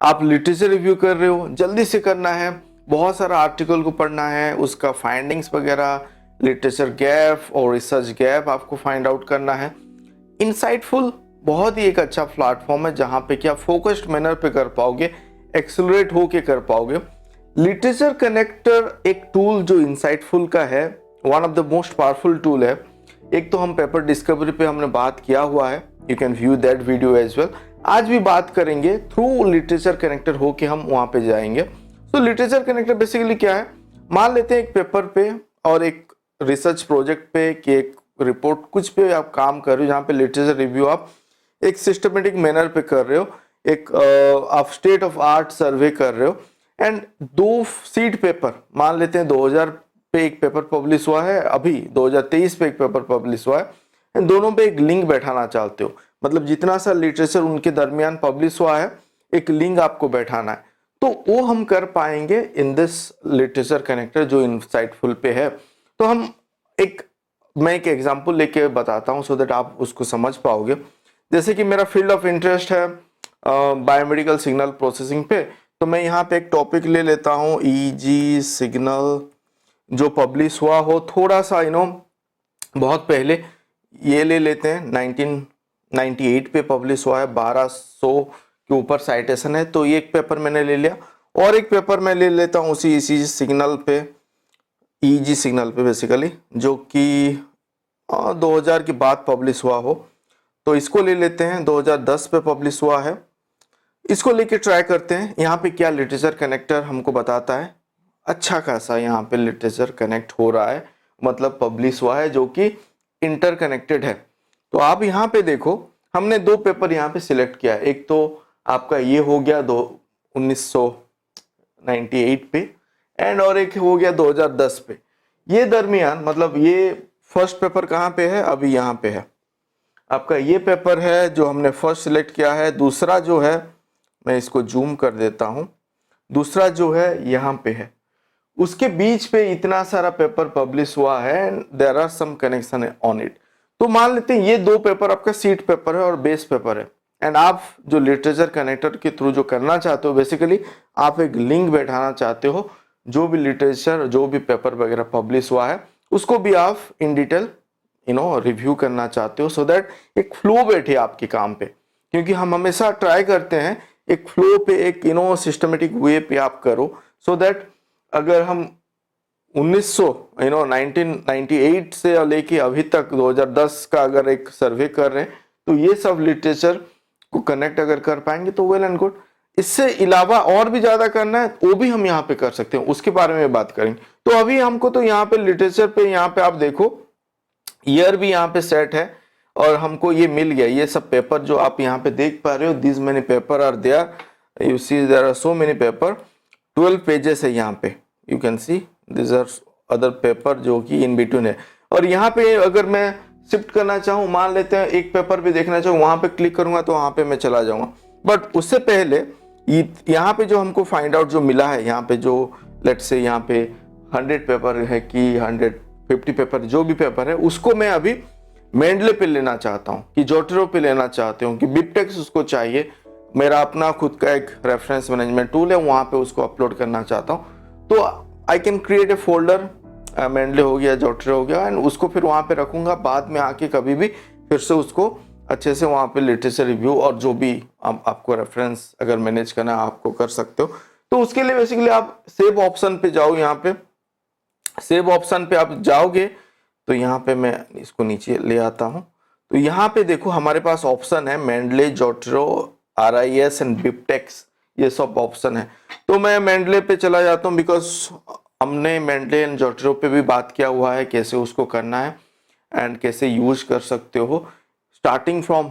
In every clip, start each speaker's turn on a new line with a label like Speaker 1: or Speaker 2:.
Speaker 1: आप literature review कर रहे हो, जल्दी से करना है, बहुत सारा आर्टिकल को पढ़ना है, उसका फाइंडिंग्स वगैरह, लिटरेचर गैप और रिसर्च गैप आपको फाइंड आउट करना है। इनसाइटफुल बहुत ही एक अच्छा प्लेटफॉर्म है जहाँ पे क्या फोकस्ड मैनर पे कर पाओगे, एक्सेलरेट होके कर पाओगे। लिटरेचर कनेक्टर एक टूल जो इनसाइटफुल का है, one of the most powerful tool है। एक तो हम पेपर डिस्कवरी पे हमने बात किया हुआ है, you can view that video as well. आज भी बात करेंगे थ्रू लिटरेचर कनेक्टर होके हम वहां पे जाएंगे। तो लिटरेचर कनेक्टर बेसिकली क्या है, मान लेते हैं एक पेपर पे और एक रिसर्च प्रोजेक्ट पे कि एक रिपोर्ट कुछ पे आप काम कर रहे हो, जहाँ पे लिटरेचर रिव्यू आप एक सिस्टमेटिक मैनर पे कर रहे हो, एक आप स्टेट ऑफ आर्ट सर्वे कर रहे हो, एंड दो सीट पेपर मान लेते हैं 2000 पे एक पेपर पब्लिश हुआ है, अभी 2023 पे एक पेपर पब्लिश हुआ है, एंड दोनों पे एक लिंक बैठाना चाहते हो, मतलब जितना सा लिटरेचर उनके दरमियान पब्लिश हुआ है एक लिंक आपको बैठाना है, तो वो हम कर पाएंगे इन दिस लिटरेचर कनेक्टर जो इनसाइटफुल पे है। तो हम मैं एक एग्जांपल लेके बताता हूँ सो दैट आप उसको समझ पाओगे। जैसे कि मेरा फील्ड ऑफ इंटरेस्ट है बायोमेडिकल सिग्नल प्रोसेसिंग पे, तो मैं यहाँ पे एक टॉपिक ले लेता हूँ ईजी सिग्नल जो पब्लिश हुआ हो थोड़ा सा बहुत पहले, ये ले लेते हैं 1998 पे पब्लिश हुआ है, 1200 के ऊपर साइटेशन है, तो ये एक पेपर मैंने ले लिया। और एक पेपर मैं ले लेता हूँ उसी इसी सिग्नल पे, ईजी सिग्नल पे बेसिकली, जो कि 2000 के बाद पब्लिश हुआ हो, तो इसको ले लेते हैं, 2010 पे पब्लिश हुआ है। इसको लेके ट्राई करते हैं यहाँ पे क्या लिटरेचर कनेक्टर हमको बताता है। अच्छा खासा यहाँ पे लिटरेचर कनेक्ट हो रहा है, मतलब पब्लिश हुआ है जो कि इंटरकनेक्टेड है। तो आप यहाँ पे देखो, हमने दो पेपर यहाँ पे सिलेक्ट किया है, एक तो आपका ये हो गया 1998 पे, एंड और एक हो गया 2010 पे। ये दरमियान मतलब ये फर्स्ट पेपर कहाँ पे है, अभी यहाँ पे है आपका, ये पेपर है जो हमने फर्स्ट सिलेक्ट किया है। दूसरा जो है, मैं इसको जूम कर देता हूँ, दूसरा जो है यहाँ पे है, उसके बीच पे इतना सारा पेपर पब्लिश हुआ है, there are some connection on it. तो मान लेते हैं ये दो पेपर आपका सीट पेपर है और बेस पेपर है, एंड आप जो लिटरेचर कनेक्टर के थ्रू जो करना चाहते हो, बेसिकली आप एक लिंक बैठाना चाहते हो, जो भी लिटरेचर जो भी पेपर वगैरह पब्लिश हुआ है उसको भी आप इन डिटेल रिव्यू करना चाहते हो, सो दैट एक फ्लो बैठे आपके काम पे। क्योंकि हम हमेशा ट्राई करते हैं एक फ्लो पे, एक सिस्टमेटिक वे पे आप करो, सो दैट अगर हम 1998 से लेके अभी तक 2010 का अगर एक सर्वे कर रहे हैं, तो ये सब लिटरेचर को कनेक्ट अगर कर पाएंगे तो वेल एंड गुड। इससे अलावा और भी ज्यादा करना है वो भी हम यहाँ पे कर सकते हैं, उसके बारे में बात करेंगे। तो अभी हमको तो यहाँ पे लिटरेचर पे, यहाँ पे आप देखो ईयर भी यहाँ पे सेट है, और हमको ये मिल गया, ये सब पेपर जो आप यहाँ पे देख पा रहे हो, this many paper are there, you see there are so many paper, 12 pages है यहाँ पे, you can see this are other paper जो कि इन बिटवीन है। और यहाँ पे अगर मैं शिफ्ट करना चाहूँ, मान लेते हैं एक पेपर भी देखना चाहूँ, वहां पे क्लिक करूंगा तो वहां पे मैं चला जाऊंगा। बट उससे पहले यहाँ पे जो हमको फाइंड आउट जो मिला है, यहाँ पे जो लेट्स से यहाँ पे 100 पेपर है कि 150 पेपर, जो भी पेपर है उसको मैं अभी मेंडले पे लेना चाहता हूँ कि जोटेरो पे लेना चाहते हूँ कि बिबटेक्स उसको चाहिए, मेरा अपना खुद का एक रेफरेंस मैनेजमेंट टूल है, वहां पे उसको अपलोड करना चाहता हूँ। तो I can create a folder, Mendeley हो गया, जोटेरो हो गया, एंड उसको फिर वहां पे रखूंगा, बाद में आके कभी भी फिर से उसको अच्छे से वहां पे लिटरेचर रिव्यू और जो भी आपको रेफरेंस अगर मैनेज करना है आपको कर सकते हो। तो उसके लिए बेसिकली आप सेव ऑप्शन पे जाओ, यहाँ पे सेव ऑप्शन पे आप जाओगे तो यहाँ पे मैं इसको नीचे ले आता हूँ, तो यहाँ पे देखो हमारे पास ऑप्शन है Mendel, Zotero, RIS and BibTeX, ये सब ऑप्शन है। तो मैं मेंडले पे चला जाता हूँ, बिकॉज हमने मेंडले एंड जोटेरो पे भी बात किया हुआ है कैसे उसको करना है एंड कैसे यूज कर सकते हो, स्टार्टिंग फ्रॉम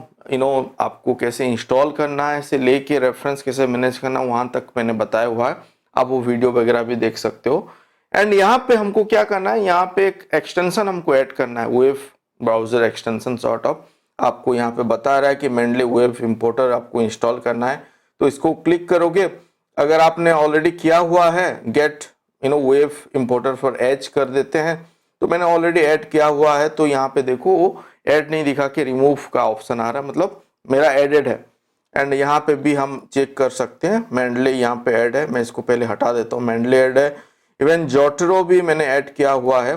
Speaker 1: आपको कैसे इंस्टॉल करना है से लेके रेफरेंस कैसे मैनेज करना, वहां तक मैंने बताया हुआ है, आप वो वीडियो वगैरह भी देख सकते हो। एंड यहाँ पे हमको क्या करना है, यहाँ पे एक एक्सटेंशन हमको ऐड करना है, web browser extension sort of, आपको यहाँ पे बता रहा है कि मेंडले वेब इंपोर्टर आपको इंस्टॉल करना है, तो इसको क्लिक करोगे। अगर आपने ऑलरेडी किया हुआ है get web importer for Edge कर देते हैं, तो मैंने ऑलरेडी ऐड किया हुआ है, तो यहाँ पे देखो वो ऐड नहीं दिखा के रिमूव का ऑप्शन आ रहा है, मतलब मेरा एडेड है। एंड यहाँ पे भी हम चेक कर सकते हैं, मेंडले यहाँ पे ऐड है, मैं इसको पहले हटा देता हूँ, मेंडले ऐड है, इवन जोटरो भी मैंने ऐड किया हुआ है।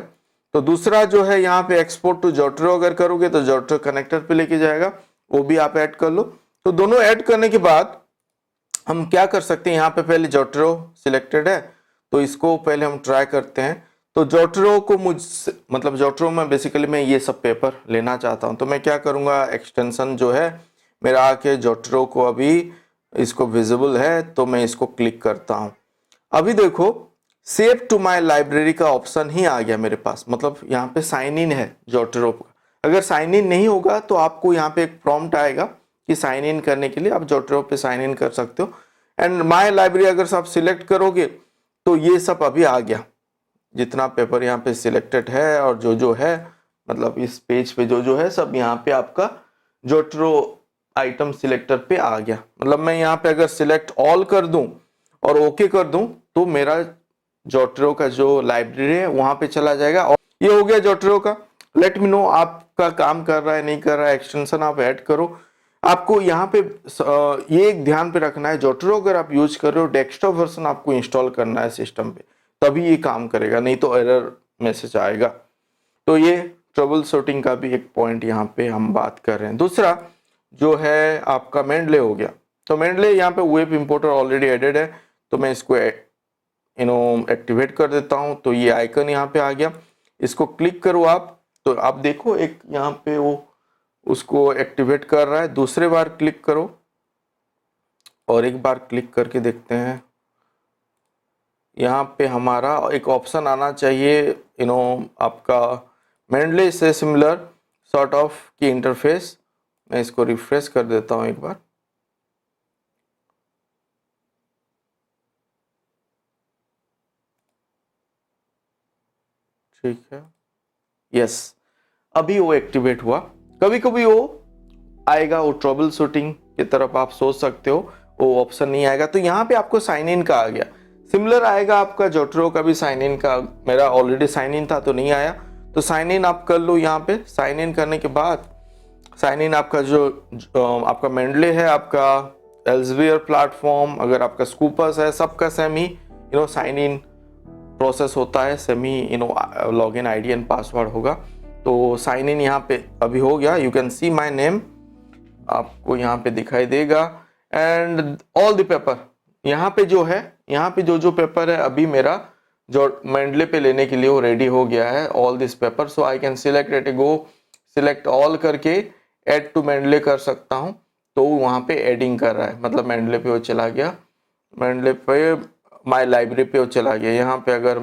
Speaker 1: तो दूसरा जो है यहाँ पे एक्सपोर्ट टू जोटरो अगर करोगे तो जोटरो कनेक्टर पे लेके जाएगा, वो भी आप ऐड कर लो। तो दोनों ऐड करने के बाद हम क्या कर सकते हैं, यहाँ पे पहले जोटरो सिलेक्टेड है तो इसको पहले हम ट्राई करते हैं। तो जोटरो को मतलब जोटरो में बेसिकली मैं ये सब पेपर लेना चाहता हूँ, तो मैं क्या करूँगा, एक्सटेंशन जो है मेरा आके जोटरो को अभी इसको विजिबल है तो मैं इसको क्लिक करता हूँ। अभी देखो सेव टू माय लाइब्रेरी का ऑप्शन ही आ गया मेरे पास, मतलब यहाँ पे साइन इन है जोटरो का। अगर साइन इन नहीं होगा तो आपको यहाँ पे एक प्रॉम्प्ट आएगा कि साइन इन करने के लिए आप जोटरो पे साइन इन कर सकते हो। एंड माय लाइब्रेरी अगर आप सिलेक्ट करोगे तो ये सब अभी आ गया, जितना पेपर यहाँ पे सिलेक्टेड है और जो है मतलब इस पेज पे जो है सब यहाँ पे आपका जोटरो आइटम सिलेक्टर पे आ गया। मतलब मैं यहाँ पे अगर सिलेक्ट ऑल कर दूं और ओके कर दूं तो मेरा जोटरो का जो लाइब्रेरी है वहां पे चला जाएगा। और ये हो गया जोटरो का। लेट मी नो आपका काम कर रहा है नहीं कर रहा है, एक्सटेंशन आप ऐड करो। आपको यहाँ पे ये एक ध्यान पे रखना है, जोटरो अगर आप यूज कर रहे हो डेस्कटॉप वर्जन आपको इंस्टॉल करना है सिस्टम पे, तभी ये काम करेगा, नहीं तो एरर मैसेज आएगा। तो ये ट्रबल शूटिंग का भी एक पॉइंट यहाँ पे हम बात कर रहे हैं। दूसरा जो है आपका मेंडले हो गया। तो मेंडले यहाँ पे वेब इंपोर्टर ऑलरेडी एडेड है, तो मैं इसको एक्टिवेट कर देता हूँ। तो ये आइकन यहाँ पे आ गया, इसको क्लिक करो आप तो आप देखो एक यहाँ पे वो उसको एक्टिवेट कर रहा है। दूसरे बार क्लिक करो और एक बार क्लिक करके देखते हैं, यहाँ पे हमारा एक ऑप्शन आना चाहिए आपका मेंडले से सिमिलर सॉर्ट ऑफ की इंटरफेस। मैं इसको रिफ्रेश कर देता हूँ एक बार। ठीक है, यस, अभी वो एक्टिवेट हुआ। कभी कभी वो आएगा, वो ट्रबल शूटिंग की तरफ आप सोच सकते हो, वो ऑप्शन नहीं आएगा। तो यहाँ पे आपको साइन इन का आ गया, सिमिलर आएगा आपका जोटरो का भी साइन इन का। मेरा ऑलरेडी साइन इन था तो नहीं आया, तो साइन इन आप कर लो। यहाँ पे साइन इन करने के बाद साइन इन आपका जो आपका मेंडले है, आपका एल्सेवियर प्लेटफॉर्म, अगर आपका स्कूपर्स है, सबका सेम ही साइन इन प्रोसेस होता है, सेम ही लॉगिन आईडी एंड पासवर्ड होगा। तो साइन इन यहाँ पे अभी हो गया। You can see my name, आपको यहाँ पे दिखाई देगा। एंड ऑल द पेपर यहाँ पे जो है, यहाँ पे जो पेपर है अभी मेरा जो मेंडले पे लेने के लिए वो रेडी हो गया है, all this paper. So I can select at go, select all करके ऐड टू मेंडले कर सकता हूँ। तो वहाँ पे एडिंग कर रहा है, मतलब मेंडले पे वो चला गया, मेंडले पे माय लाइब्रेरी पे वो चला गया। यहाँ पे अगर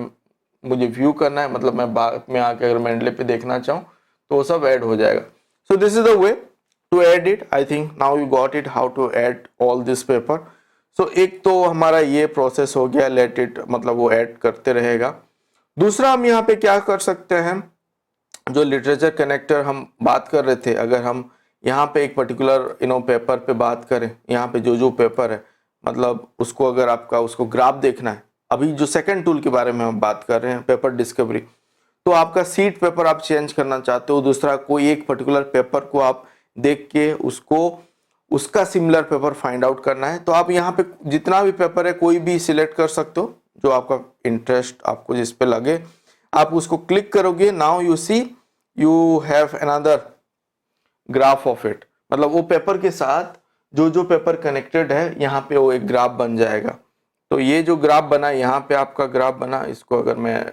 Speaker 1: मुझे व्यू करना है, मतलब मैं बाद में आके अगर मेंडले पे देखना चाहूँ तो वो सब ऐड हो जाएगा। So this is the way to add it. I think now you got it how to add all this paper. सो एक तो हमारा ये प्रोसेस हो गया, लेट इट, मतलब वो ऐड करते रहेगा। दूसरा हम यहाँ पे क्या कर सकते हैं, जो लिटरेचर कनेक्टर हम बात कर रहे थे, अगर हम यहाँ पे एक पर्टिकुलर पेपर पे बात करें, यहाँ पे जो पेपर है मतलब उसको अगर आपका उसको ग्राफ देखना है, अभी जो सेकंड टूल के बारे में हम बात कर रहे हैं पेपर डिस्कवरी, तो आपका सीट पेपर आप चेंज करना चाहते हो, दूसरा कोई एक पर्टिकुलर पेपर को आप देख के उसको उसका सिमिलर पेपर फाइंड आउट करना है, तो आप यहाँ पे जितना भी पेपर है कोई भी सिलेक्ट कर सकते हो जो आपका इंटरेस्ट आपको जिस पे लगे, आप उसको क्लिक करोगे। Now you see you have another graph of it, मतलब वो पेपर के साथ जो पेपर कनेक्टेड है यहाँ पे वो एक ग्राफ बन जाएगा। तो ये जो ग्राफ बना, यहाँ पे आपका ग्राफ बना, इसको अगर मैं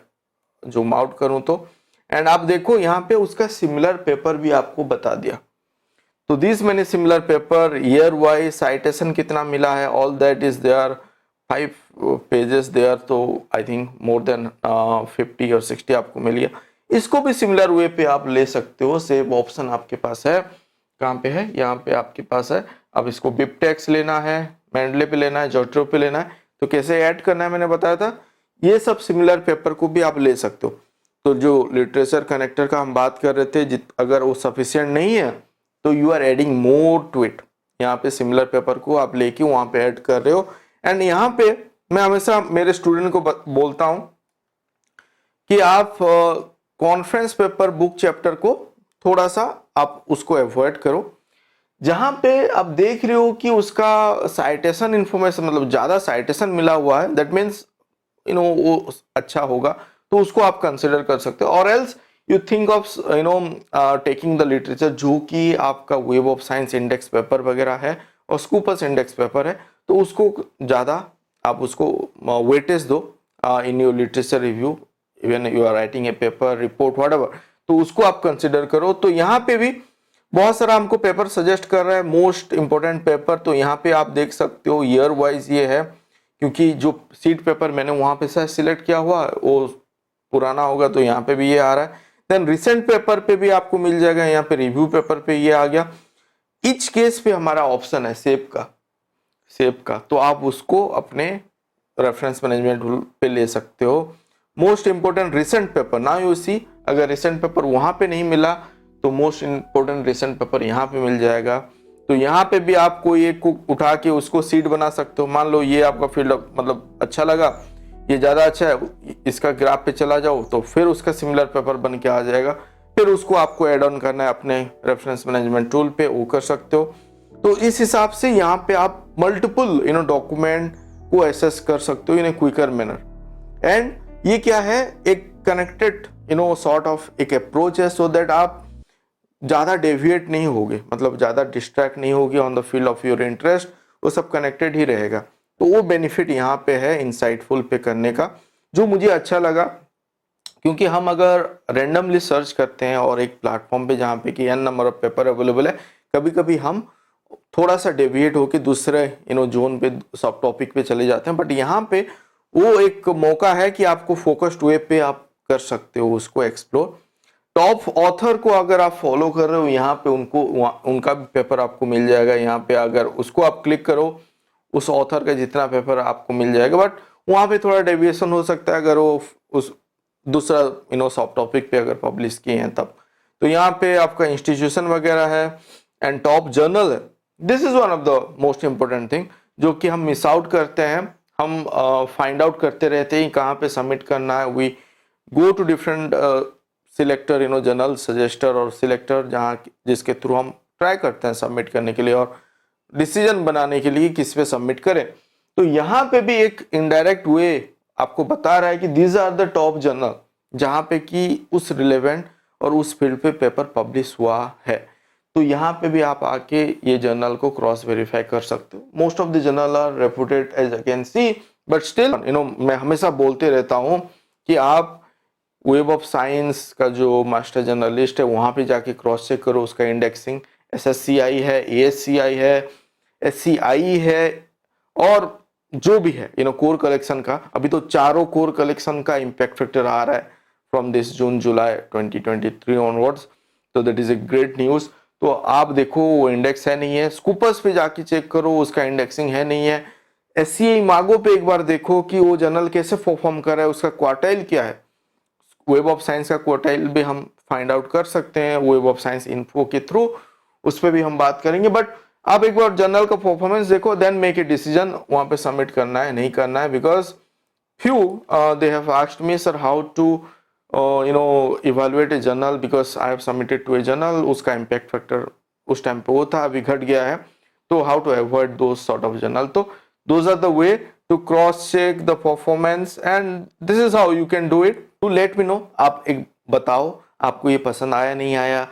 Speaker 1: जूम आउट करूं तो एंड आप देखो यहाँ पे उसका सिमिलर पेपर भी आपको बता दिया। तो दिस मैंने similar paper, year wise citation कितना मिला है, all that is there, 5 pages there. तो आई थिंक मोर देन 50 और 60 आपको मिल गया। इसको भी सिमिलर वे पे आप ले सकते हो, सेव ऑप्शन आपके पास है। कहाँ पे है, यहाँ पे आपके पास है। अब इसको बिबटेक्स लेना है, मेंडले पे लेना है, जोटरो पे लेना है, तो कैसे ऐड करना है मैंने बताया था। ये सब सिमिलर पेपर को भी आप ले सकते हो। तो जो लिटरेचर कनेक्टर का हम बात कर रहे थे, अगर वो सफिशिएंट नहीं है तो you are adding more to it. यहाँ पे सिमिलर पेपर को आप लेके वहाँ पे ऐड कर रहे हो। एंड यहाँ पे मैं हमेशा मेरे स्टूडेंट को बोलता हूँ कि आप कॉन्फ्रेंस पेपर बुक चैप्टर को थोड़ा सा आप उसको अवॉइड करो। जहां पे आप देख रहे हो कि उसका साइटेशन इंफॉर्मेशन मतलब ज्यादा साइटेशन मिला हुआ है, दैट मीन्स वो अच्छा होगा, तो उसको आप कंसिडर कर सकते हो। और else you think of taking the literature जो कि आपका web of science index paper वगैरह है और स्कूपस इंडेक्स पेपर है, तो उसको ज़्यादा आप उसको वेटेज दो in your literature review, even you are writing a paper report whatever, तो उसको आप कंसिडर करो। तो यहाँ पे भी बहुत सारा हमको पेपर सजेस्ट कर रहा है, मोस्ट इंपॉर्टेंट पेपर, तो यहाँ पे आप देख सकते हो ईयर वाइज ये है, क्योंकि जो सीट पेपर मैंने वहां पे शायद सिलेक्ट किया हुआ वो पुराना होगा, तो यहाँ पे भी ये आ रहा है। देन रिसेंट पेपर पे भी आपको मिल जाएगा, यहाँ पे रिव्यू पेपर पे ये आ गया। इच केस पे हमारा ऑप्शन है सेप का, तो आप उसको अपने रेफरेंस मैनेजमेंट टूल पे ले सकते हो। मोस्ट इंपोर्टेंट रिसेंट पेपर, ना यू सी, अगर रिसेंट पेपर वहां पे नहीं मिला तो मोस्ट इंपोर्टेंट रिसेंट पेपर यहाँ पे मिल जाएगा। तो यहाँ पे भी आप कोई एक को उठा के उसको सीट बना सकते हो। मान लो ये आपका फील्ड मतलब अच्छा लगा, ये ज्यादा अच्छा है, इसका ग्राफ पे चला जाओ, तो फिर उसका सिमिलर पेपर बन के आ जाएगा। फिर उसको आपको ऐड ऑन करना है अपने रेफरेंस मैनेजमेंट टूल पे, वो कर सकते हो। तो इस हिसाब से यहाँ पे आप मल्टीपल डॉक्यूमेंट को एसेस कर सकते हो इन ए क्विकर मैनर। एंड ये क्या है, एक कनेक्टेड सॉर्ट ऑफ एक अप्रोच है, सो दैट आप ज़्यादा डेविएट नहीं होगे, मतलब ज़्यादा डिस्ट्रैक्ट नहीं होगी on the field of your interest, वो सब कनेक्टेड ही रहेगा। तो वो बेनिफिट यहाँ पे है इनसाइटफुल पे करने का, जो मुझे अच्छा लगा। क्योंकि हम अगर रेंडमली सर्च करते हैं और एक प्लेटफॉर्म पे जहाँ पे कि n number of paper available है, कभी कभी हम थोड़ा सा डेविएट होके दूसरे जोन पे सब टॉपिक पे चले जाते हैं। बट यहाँ पे वो एक मौका है कि आपको फोकस्ड वे पे आप कर सकते हो उसको एक्सप्लोर। टॉप ऑथर को अगर आप फॉलो कर रहे हो, यहाँ पे उनका भी पेपर आपको मिल जाएगा। यहाँ पे अगर उसको आप क्लिक करो, उस ऑथर का जितना पेपर आपको मिल जाएगा। बट वहाँ पे थोड़ा डेविएशन हो सकता है अगर वो उस दूसरा सब टॉपिक पे अगर पब्लिश किए हैं तब। तो यहाँ पे आपका इंस्टीट्यूशन वगैरह है एंड टॉप जर्नल है। This is one of the most important thing जो कि हम मिस आउट करते हैं। हम फाइंड आउट करते रहते हैं कहाँ पे सबमिट करना है। We go to different selector journal suggester और सिलेक्टर, जहाँ जिसके थ्रू हम ट्राई करते हैं सबमिट करने के लिए और डिसीजन बनाने के लिए किस पे सबमिट करें। तो यहाँ पे भी एक इनडायरेक्ट वे आपको बता रहा है कि these are the top journal जहाँ पे कि उस रिलेवेंट और उस फील्ड पे पेपर पब्लिश हुआ है। तो यहाँ पे भी आप आके ये जर्नल को क्रॉस वेरीफाई कर सकते हो। Most of the journal are reputed as I can see, but still मैं हमेशा बोलते रहता हूँ कि आप वेब ऑफ साइंस का जो मास्टर जर्नलिस्ट है वहाँ पे जाके क्रॉस चेक करो उसका इंडेक्सिंग। SSCI है, ASCI है, SCI है, और जो भी है कोर कलेक्शन का। अभी तो चारों कोर कलेक्शन का इम्पैक्ट फैक्टर आ रहा है from this June July 2023 onwards. तो that is a great news. तो आप देखो वो इंडेक्स है नहीं है, स्कूपर्स पे जाके चेक करो उसका इंडेक्सिंग है नहीं है। SCI मागो पे एक बार देखो कि वो जर्नल कैसे परफॉर्म कर रहा है, उसका क्वार्टाइल क्या है। वेब ऑफ साइंस का क्वार्टाइल भी हम फाइंड आउट कर सकते हैं वेब ऑफ साइंस इन्फो के थ्रू, उस पर भी हम बात करेंगे। बट आप एक बार जर्नल का परफॉर्मेंस देखो, देन मेक ए डिसीजन वहां पे सबमिट करना है नहीं करना है। Because few they have asked me sir how to evaluate a journal, because I have submitted to a journal, उसका इम्पैक्ट फैक्टर उस टाइम पे वो था, अभी घट गया है। तो how to avoid those sort of journal. तो those are the way to cross check the performance and this is how you can do it. To let me know, आप एक बताओ आपको ये पसंद आया नहीं आया,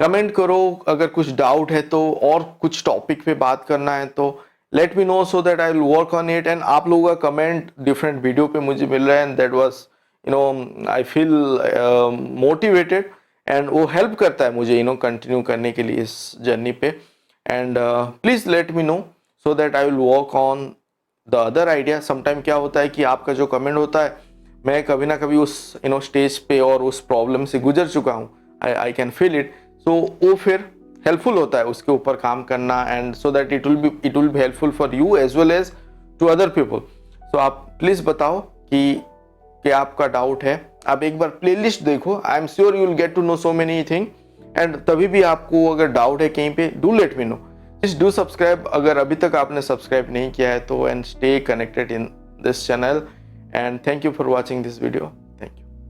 Speaker 1: कमेंट करो। अगर कुछ डाउट है तो और कुछ टॉपिक पे बात करना है तो late me no, so that I will work on it. And आप लोगों का कमेंट डिफरेंट वीडियो पे मुझे मिल रहा है and that was I feel motivated and वो हेल्प करता है मुझे कंटिन्यू करने के लिए इस जर्नी पे। And please let me no so that I will work on the other idea. Sometime क्या होता है कि आपका जो कमेंट होता है, मैं कभी ना कभी उस स्टेज पे और उस प्रॉब्लम से गुजर चुका हूँ, I can feel it. So वो फिर हेल्पफुल होता है उसके ऊपर काम करना, and so that it will be helpful for you as well as to other people. सो आप प्लीज बताओ कि आपका डाउट है। आप एक बार प्लेलिस्ट देखो, I am sure you will get to know so many thing. And तभी भी आपको अगर डाउट है कहीं पे, do let me know. Please do subscribe अगर अभी तक आपने सब्सक्राइब नहीं किया है तो, and stay connected in this channel. And thank you for watching this video.